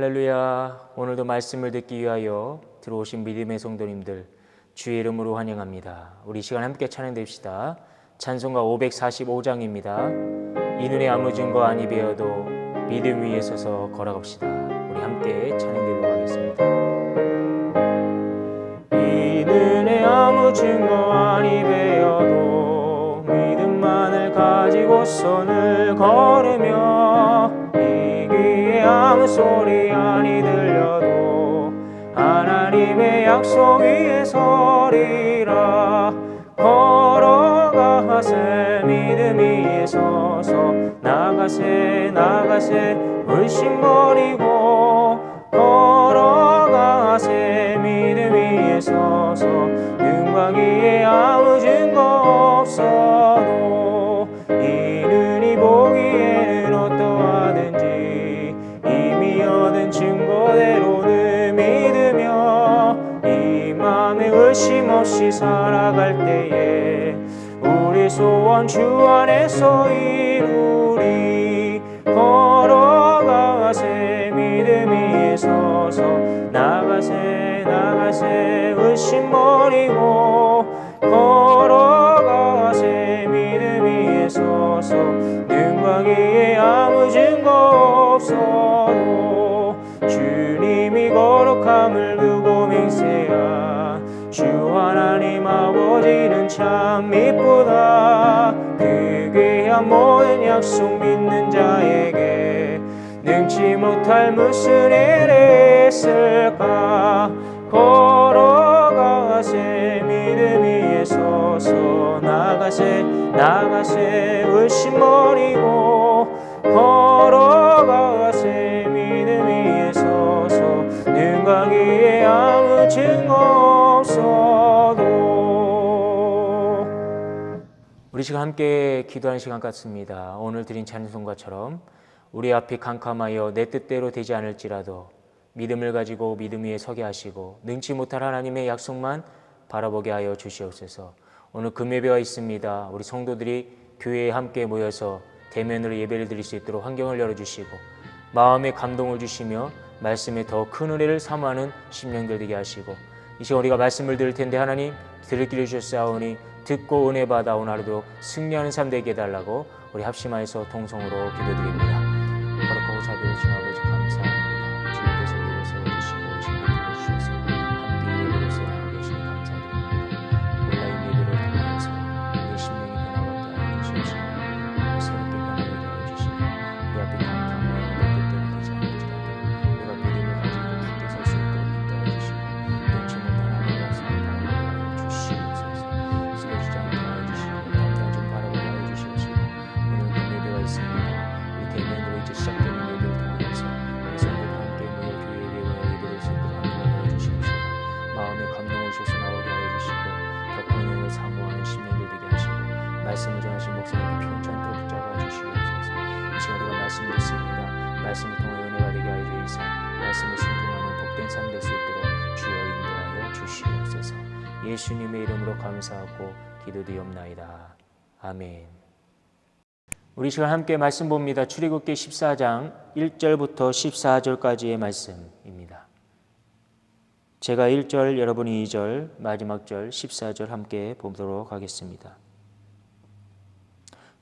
할렐루야. 오늘도 말씀을 듣기 위하여 들어오신 믿음의 성도님들 주의 이름으로 환영합니다. 우리 시간 함께 찬양됩시다. 찬송가 545장입니다. 이 눈에 아무 증거 아니 배어도 믿음 위에 서서 걸어갑시다. 우리 함께 찬양드리도록 하겠습니다. 이 눈에 아무 증거 아니 배어도 믿음만을 가지고 손을 걸으며 이 귀에 아무 소리 아니 들려도 하나님의 약속 위에 서리라. 걸어가세 믿음 위에 서서 나가세 불신 버리고 걸어가세 믿음 위에 서서 눈과 귀에 아무 증거 없어도 이 눈이 보기에는 어떠하든지 이미 얻은 증거대로는 믿으며 이 맘에 의심 없이 살아갈 때에 우리 소원 주 안에서 이루리. 걸어가세 믿음 위에 서서 나가세 의심 버리고 걸어가세 믿음 위에 서서 눈과 귀에 아무 증거 없어도 주님이 거룩함을 두고 맹세하. 주 하나님 아버지는 참 이쁘다. 그 귀한 모든 약속 믿는 자에게 능치 못할 무슨 일이 있을까. 걸어가세 믿음 위에 서서 나가세 의심 버리고 걸어가세 믿음 위에 서서 눈과 귀에 아무 증거 없어도. 우리 시간 함께 기도하는 시간 같습니다. 오늘 드린 찬송가처럼 우리 앞이 캄캄하여 내 뜻대로 되지 않을지라도 믿음을 가지고 믿음 위에 서게 하시고 능치 못할 하나님의 약속만 바라보게 하여 주시옵소서. 오늘 금예배가 있습니다. 우리 성도들이 교회에 함께 모여서 대면으로 예배를 드릴 수 있도록 환경을 열어주시고 마음에 감동을 주시며 말씀에 더 큰 은혜를 사모하는 심령들 되게 하시고 이 시간 우리가 말씀을 들을 텐데 하나님 들을 길을 주셨사오니 듣고 은혜 받아 오늘 하루도 승리하는 삶 되게 해달라고 우리 합심하여서 통성으로 기도드립니다. 거룩하고 자비로우신 아버지 감사합니다. 주님께서 우리를 세워주시고 시간을 불러주셔서 함께 예배를 수행하고 계시니 감사드립니다. 온라인 예배를 통해서 우리 심령이 변화받게 하여 주시옵시고 새롭게 변화되게 하여 주시고 우리 앞에 캄캄하여 내 뜻대로 되지 않을지라도 우리가 믿음을 가지고 굳게 설 수 있도록 인도하여 주시고 능치 못한 하나님의 약속을 바라보게 하여 주시옵소서. 쓰러지지 않게 하여 주시고 담대하게 바라보게 하여 주시옵시고 오늘 금예배가 있습니다. 우리 대면으로 이제 시작되는 예배를 통해서 우리 성도들 함께 모여 교회 예배와 예배를 수 있도록 하여 주시옵시고 마음에 감동을 주셔서 나오게 하여 주시고 더 큰 은혜를 사모하는 심령들 되게 하시고 말씀을 전하신 목사님께 편찮도록 붙잡아 주시옵소서. 이 시간 우리가 말씀 듣습니다. 말씀을 통해 은혜가 되게 하여 주시사 말씀에 순종하는 복된 삶 될 수 있도록 주여 인도하여 주시옵소서. 예수님의 이름으로 감사하고 기도드리옵나이다. 아멘. 우리 시간 함께 말씀 봅니다. 출애굽기 14장 1절부터 14절까지의 말씀입니다. 제가 1절, 여러분이 2절, 마지막 절 14절 함께 보도록 하겠습니다.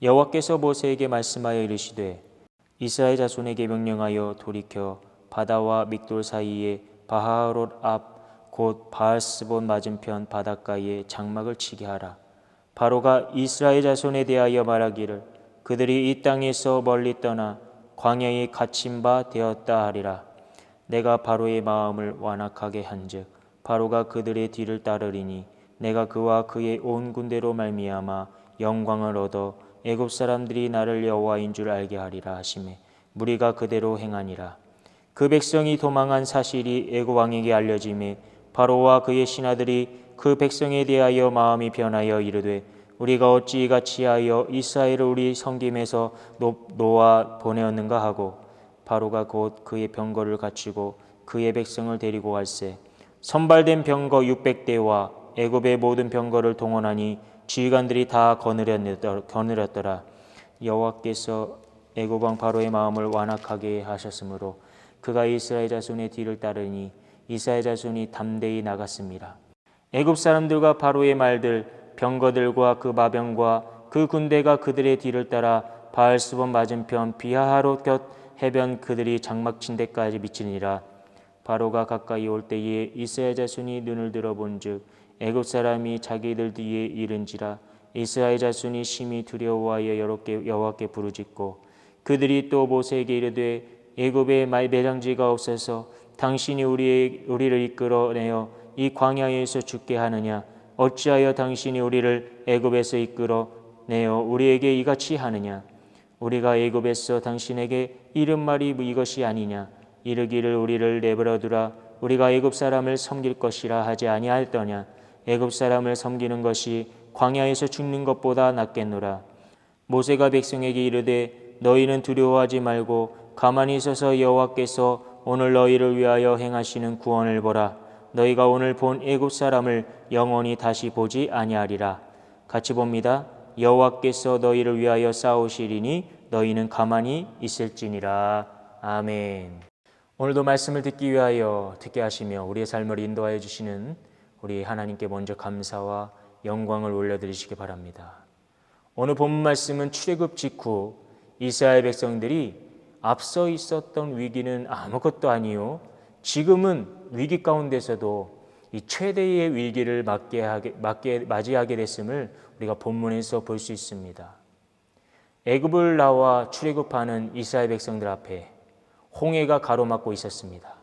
여호와께서 모세에게 말씀하여 이르시되 이스라엘 자손에게 명령하여 돌이켜 바다와 믹돌 사이에 바하롯 앞 곧 바알스본 맞은편 바닷가에 장막을 치게 하라. 바로가 이스라엘 자손에 대하여 말하기를 그들이 이 땅에서 멀리 떠나 광야에 갇힌 바 되었다 하리라. 내가 바로의 마음을 완악하게 한즉 바로가 그들의 뒤를 따르리니 내가 그와 그의 온 군대로 말미암아 영광을 얻어 애굽 사람들이 나를 여호와인 줄 알게 하리라 하시매 무리가 그대로 행하니라. 그 백성이 도망한 사실이 애굽 왕에게 알려지매 바로와 그의 신하들이 그 백성에 대하여 마음이 변하여 이르되 우리가 어찌 이같이 하여 이스라엘을 우리 섬김에서 놓아 보내었는가 하고 바로가 곧 그의 병거를 갖추고 그의 백성을 데리고 갈새 선발된 병거 600대와 애굽의 모든 병거를 동원하니 지휘관들이 다 거느렸더라. 여호와께서 애굽 왕 바로의 마음을 완악하게 하셨으므로 그가 이스라엘 자손의 뒤를 따르니 이스라엘 자손이 담대히 나갔습니다. 애굽 사람들과 바로의 말들, 병거들과 그 마병과 그 군대가 그들의 뒤를 따라 바알스본 맞은편 비하하롯 곁 해변 그들이 장막 친 데까지 미치니라. 바로가 가까이 올 때에 이스라엘 자손이 눈을 들어본즉 애굽 사람이 자기들 뒤에 이른지라. 이스라엘 자손이 심히 두려워하여 여호와께 부르짖고 그들이 또 모세에게 이르되 애굽에 매장지가 없어서 당신이 우리를 이끌어내어 이 광야에서 죽게 하느냐? 어찌하여 당신이 우리를 애굽에서 이끌어내어 우리에게 이같이 하느냐? 우리가 애굽에서 당신에게 이른 말이 이것이 아니냐? 이르기를 우리를 내버려두라. 우리가 애굽 사람을 섬길 것이라 하지 아니하였더냐? 애굽 사람을 섬기는 것이 광야에서 죽는 것보다 낫겠노라. 모세가 백성에게 이르되 너희는 두려워하지 말고 가만히 있어서 여호와께서 오늘 너희를 위하여 행하시는 구원을 보라. 너희가 오늘 본 애굽 사람을 영원히 다시 보지 아니하리라. 같이 봅니다. 여호와께서 너희를 위하여 싸우시리니 너희는 가만히 있을지니라. 아멘. 오늘도 말씀을 듣기 위하여 듣게 하시며 우리의 삶을 인도하여 주시는 우리 하나님께 먼저 감사와 영광을 올려드리시기 바랍니다. 오늘 본문 말씀은 출애굽 직후 이스라엘 백성들이 앞서 있었던 위기는 아무것도 아니요 지금은 위기 가운데서도 이 최대의 위기를 맞이하게 됐음을 우리가 본문에서 볼 수 있습니다. 애굽을 나와 출애굽하는 이스라엘 백성들 앞에 홍해가 가로막고 있었습니다.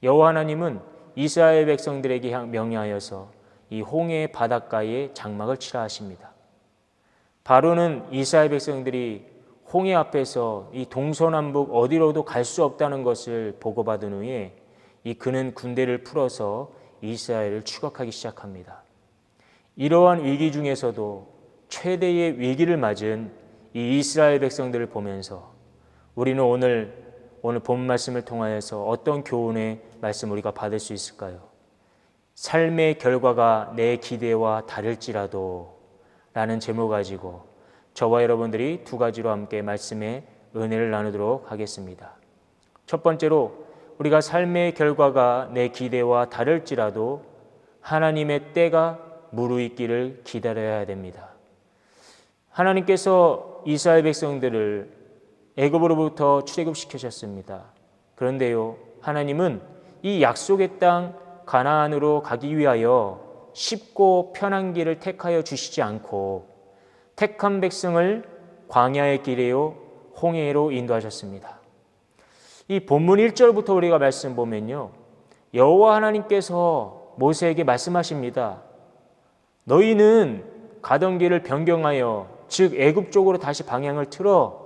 여호와 하나님은 이스라엘 백성들에게 명령하여서 이 홍해 바닷가에 장막을 치라 하십니다. 바로는 이스라엘 백성들이 홍해 앞에서 이 동서남북 어디로도 갈 수 없다는 것을 보고받은 후에 그는 군대를 풀어서 이스라엘을 추격하기 시작합니다. 이러한 위기 중에서도 최대의 위기를 맞은 이 이스라엘 백성들을 보면서 우리는 오늘 본 말씀을 통하여서 어떤 교훈의 말씀 우리가 받을 수 있을까요? 삶의 결과가 내 기대와 다를지라도 라는 제목 가지고 저와 여러분들이 두 가지로 함께 말씀의 은혜를 나누도록 하겠습니다. 첫 번째로 우리가 삶의 결과가 내 기대와 다를지라도 하나님의 때가 무르익기를 기다려야 됩니다. 하나님께서 이스라엘 백성들을 애굽으로부터 출애굽시키셨습니다. 그런데요, 하나님은 이 약속의 땅 가나안으로 가기 위하여 쉽고 편한 길을 택하여 주시지 않고 택한 백성을 광야의 길에요 홍해로 인도하셨습니다. 이 본문 1절부터 우리가 말씀 보면요, 여호와 하나님께서 모세에게 말씀하십니다. 너희는 가던 길을 변경하여 즉 애굽 쪽으로 다시 방향을 틀어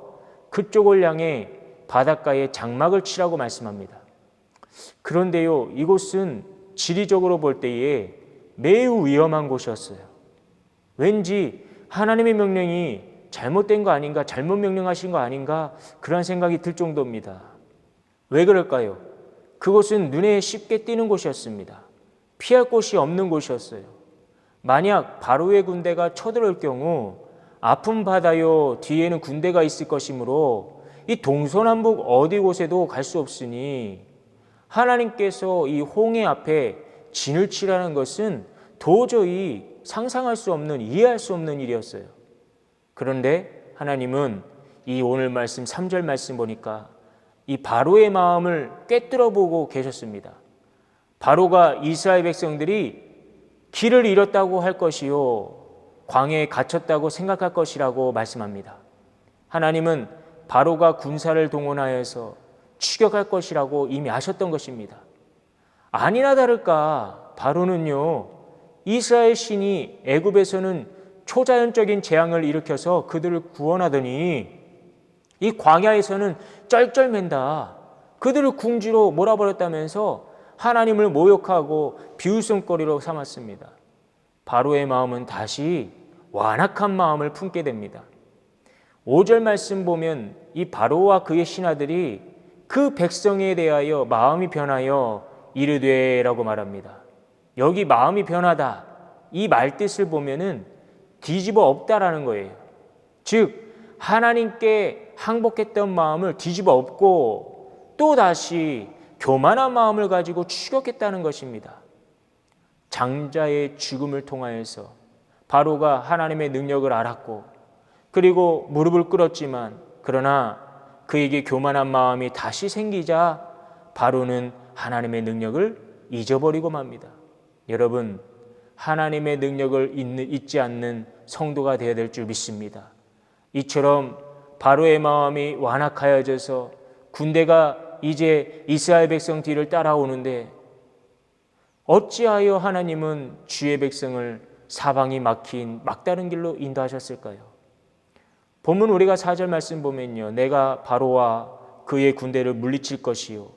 그쪽을 향해 바닷가에 장막을 치라고 말씀합니다. 그런데요, 이곳은 지리적으로 볼 때에 매우 위험한 곳이었어요. 왠지 하나님의 명령이 잘못된 거 아닌가, 잘못 명령하신 거 아닌가 그런 생각이 들 정도입니다. 왜 그럴까요? 그곳은 눈에 쉽게 띄는 곳이었습니다. 피할 곳이 없는 곳이었어요. 만약 바로의 군대가 쳐들어올 경우 아픈 바다요 뒤에는 군대가 있을 것이므로 이 동서남북 어디 곳에도 갈 수 없으니 하나님께서 이 홍해 앞에 진을 치라는 것은 도저히 상상할 수 없는, 이해할 수 없는 일이었어요. 그런데 하나님은 이 오늘 말씀 3절 말씀 보니까 이 바로의 마음을 꿰뚫어 보고 계셨습니다. 바로가 이스라엘 백성들이 길을 잃었다고 할 것이요 광야에 갇혔다고 생각할 것이라고 말씀합니다. 하나님은 바로가 군사를 동원하여서 추격할 것이라고 이미 아셨던 것입니다. 아니나 다를까 바로는요, 이스라엘 신이 애굽에서는 초자연적인 재앙을 일으켜서 그들을 구원하더니 이 광야에서는 쩔쩔맨다, 그들을 궁지로 몰아버렸다면서 하나님을 모욕하고 비웃음거리로 삼았습니다. 바로의 마음은 다시 완악한 마음을 품게 됩니다. 5절 말씀 보면 이 바로와 그의 신하들이 그 백성에 대하여 마음이 변하여 이르되라고 말합니다. 여기 마음이 변하다, 이 말뜻을 보면은 뒤집어 엎다라는 거예요. 즉 하나님께 항복했던 마음을 뒤집어 엎고 또다시 교만한 마음을 가지고 추격했다는 것입니다. 장자의 죽음을 통하여서 바로가 하나님의 능력을 알았고 그리고 무릎을 꿇었지만 그러나 그에게 교만한 마음이 다시 생기자 바로는 하나님의 능력을 잊어버리고 맙니다. 여러분, 하나님의 능력을 잊지 않는 성도가 되어야 될 줄 믿습니다. 이처럼 바로의 마음이 완악하여져서 군대가 이제 이스라엘 백성 뒤를 따라오는데 어찌하여 하나님은 주의 백성을 사방이 막힌 막다른 길로 인도하셨을까요? 본문 우리가 4절 말씀 보면요, 내가 바로와 그의 군대를 물리칠 것이요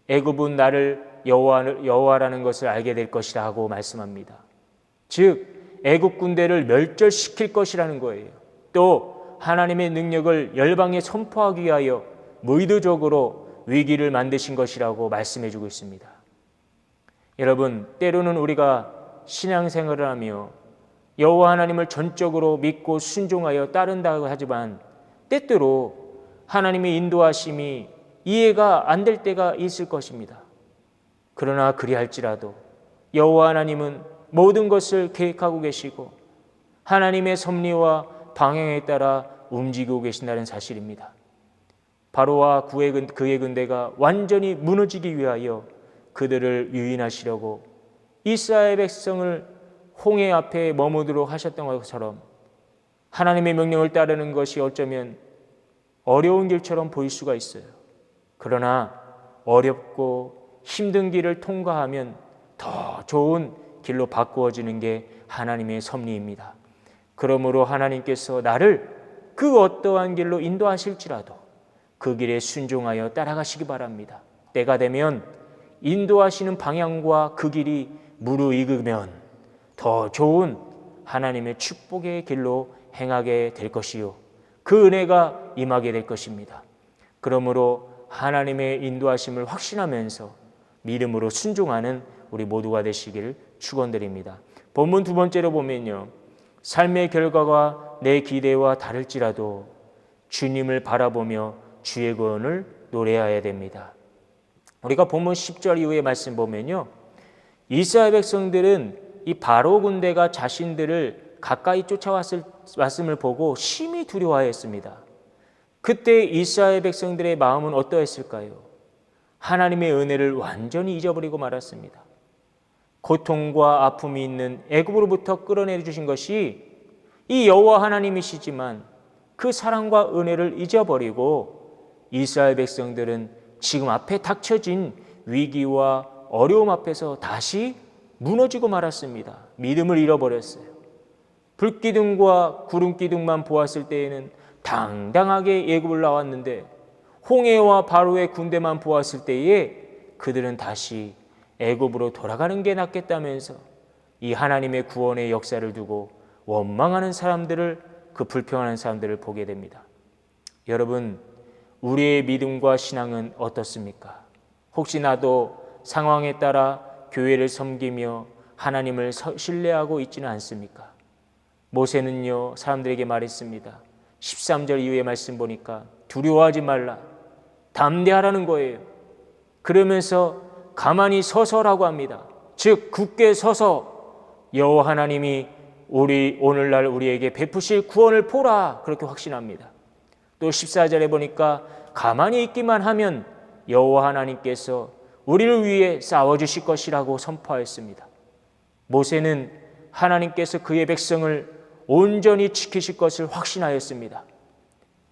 애굽은 나를 여호와라는 것을 알게 될 것이라 하고 말씀합니다. 즉 애굽 군대를 멸절시킬 것이라는 거예요. 또 하나님의 능력을 열방에 선포하기 위하여 의도적으로 위기를 만드신 것이라고 말씀해 주고 있습니다. 여러분, 때로는 우리가 신앙생활을 하며 여호와 하나님을 전적으로 믿고 순종하여 따른다고 하지만 때때로 하나님의 인도하심이 이해가 안 될 때가 있을 것입니다. 그러나 그리할지라도 여호와 하나님은 모든 것을 계획하고 계시고 하나님의 섭리와 방향에 따라 움직이고 계신다는 사실입니다. 바로와 그의 군대가 완전히 무너지기 위하여 그들을 유인하시려고 이스라엘 백성을 홍해 앞에 머무도록 하셨던 것처럼 하나님의 명령을 따르는 것이 어쩌면 어려운 길처럼 보일 수가 있어요. 그러나 어렵고 힘든 길을 통과하면 더 좋은 길로 바꾸어지는 게 하나님의 섭리입니다. 그러므로 하나님께서 나를 그 어떠한 길로 인도하실지라도 그 길에 순종하여 따라가시기 바랍니다. 때가 되면 인도하시는 방향과 그 길이 무르익으면 더 좋은 하나님의 축복의 길로 행하게 될 것이요 그 은혜가 임하게 될 것입니다. 그러므로 하나님의 인도하심을 확신하면서 믿음으로 순종하는 우리 모두가 되시기를 축원드립니다. 본문 두 번째로 보면요, 삶의 결과가 내 기대와 다를지라도 주님을 바라보며 주의 구원을 노래해야 됩니다. 우리가 본문 10절 이후의 말씀 보면요, 이스라엘 백성들은 이 바로 군대가 자신들을 가까이 쫓아왔음을 보고 심히 두려워하였습니다. 그때 이스라엘 백성들의 마음은 어떠했을까요? 하나님의 은혜를 완전히 잊어버리고 말았습니다. 고통과 아픔이 있는 애굽으로부터 끌어내 주신 것이 이 여호와 하나님이시지만 그 사랑과 은혜를 잊어버리고 이스라엘 백성들은 지금 앞에 닥쳐진 위기와 어려움 앞에서 다시 무너지고 말았습니다. 믿음을 잃어버렸어요. 불기둥과 구름기둥만 보았을 때에는 당당하게 애굽을 나왔는데 홍해와 바로의 군대만 보았을 때에 그들은 다시 애굽으로 돌아가는 게 낫겠다면서 이 하나님의 구원의 역사를 두고 원망하는 사람들을, 그 불평하는 사람들을 보게 됩니다. 여러분, 우리의 믿음과 신앙은 어떻습니까? 혹시 나도 상황에 따라 교회를 섬기며 하나님을 신뢰하고 있지는 않습니까? 모세는요, 사람들에게 말했습니다. 13절 이후의 말씀 보니까 두려워하지 말라, 담대하라는 거예요. 그러면서 가만히 서서라고 합니다. 즉 굳게 서서 여호와 하나님이 오늘날 우리에게 베푸실 구원을 보라, 그렇게 확신합니다. 또 14절에 보니까 가만히 있기만 하면 여호와 하나님께서 우리를 위해 싸워주실 것이라고 선포하였습니다. 모세는 하나님께서 그의 백성을 온전히 지키실 것을 확신하였습니다.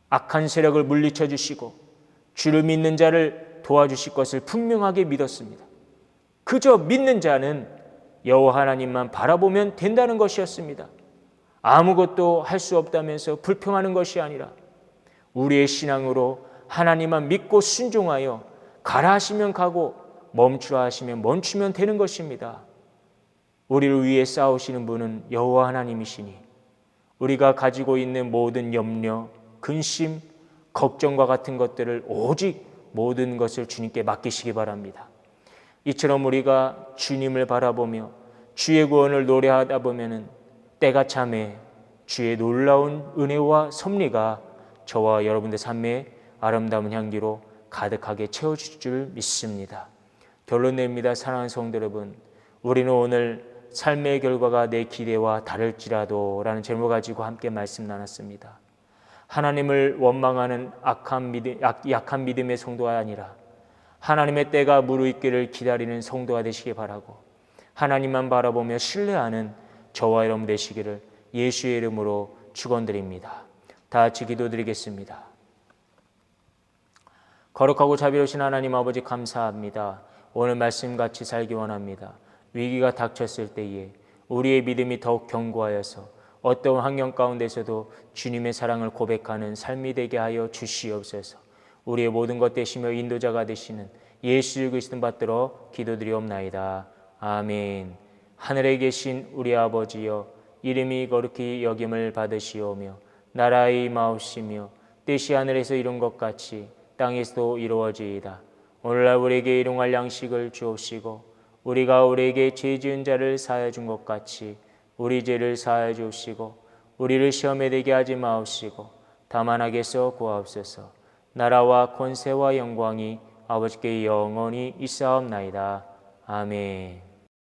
악한 세력을 물리쳐 주시고 주를 믿는 자를 도와주실 것을 분명하게 믿었습니다. 그저 믿는 자는 여호와 하나님만 바라보면 된다는 것이었습니다. 아무것도 할 수 없다면서 불평하는 것이 아니라 우리의 신앙으로 하나님만 믿고 순종하여 가라 하시면 가고 멈추라 하시면 멈추면 되는 것입니다. 우리를 위해 싸우시는 분은 여호와 하나님이시니 우리가 가지고 있는 모든 염려, 근심, 걱정과 같은 것들을 오직 모든 것을 주님께 맡기시기 바랍니다. 이처럼 우리가 주님을 바라보며 주의 구원을 노래하다 보면은 때가 참에 주의 놀라운 은혜와 섭리가 저와 여러분들 삶의 아름다운 향기로 가득하게 채워주실 줄 믿습니다. 결론 냅니다. 사랑하는 성도 여러분, 우리는 오늘 삶의 결과가 내 기대와 다를지라도 라는 제목을 가지고 함께 말씀 나눴습니다. 하나님을 원망하는 약한 믿음의 성도가 아니라 하나님의 때가 무르익기를 기다리는 성도가 되시기 바라고, 하나님만 바라보며 신뢰하는 저와 여러분 되시기를 예수의 이름으로 축원드립니다. 다 같이 기도드리겠습니다. 거룩하고 자비로우신 하나님 아버지, 감사합니다. 오늘 말씀같이 살기 원합니다. 위기가 닥쳤을 때에 우리의 믿음이 더욱 견고하여서 어떠한 환경 가운데서도 주님의 사랑을 고백하는 삶이 되게 하여 주시옵소서. 우리의 모든 것 되시며 인도자가 되시는 예수 그리스도 받들어 기도드리옵나이다. 아멘. 하늘에 계신 우리 아버지여, 이름이 거룩히 여김을 받으시오며 나라의 임하옵시며 뜻이 하늘에서 이룬 것 같이 땅에서도 이루어지이다. 오늘날 우리에게 일용할 양식을 주옵시고, 우리가 우리에게 죄 지은 자를 사하여 준 것 같이 우리 죄를 사하여 주옵시고, 우리를 시험에 들게 하지 마옵시고 다만 악에서 구하옵소서. 나라와 권세와 영광이 아버지께 영원히 있사옵나이다. 아멘.